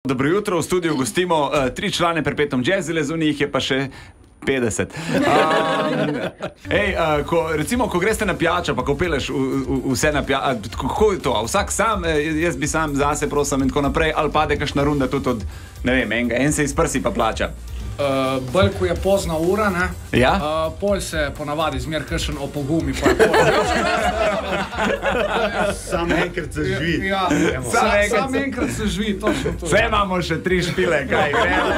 Dobro jutro, v studiu gostimo 3 člane Perpetuum Jazzile, zunaj jih je pa še 50. Recimo, ko greste na pijačo, pa ko peleš vse na pijačo, kako je to? Vsak sam, jaz bi sam zase prosim in tako naprej, ali pade kakšna runda tudi od, ne vem, en se iz prsi pa plača? Bolj, ko je pozna ura, ne? Ja? Pol se ponavadi zmer kakšen opogumi, pa je pol. Sam enkrat se živi. Ja, sam enkrat se živi, točno to. Vse imamo še 3 špile, kaj gremo.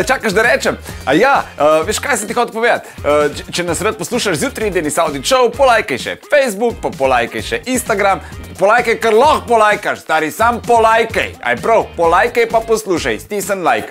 Čakaš, da rečem? Veš, kaj sem ti hotel povedati? Če nas rad poslušaš zjutraj, Denis Audić Show, polajkaj še Facebook, pa polajkaj še Instagram, polajkaj, kar lahko polajkaš, stari, sam polajkaj. Aj prav, polajkaj pa poslušaj, stisni like.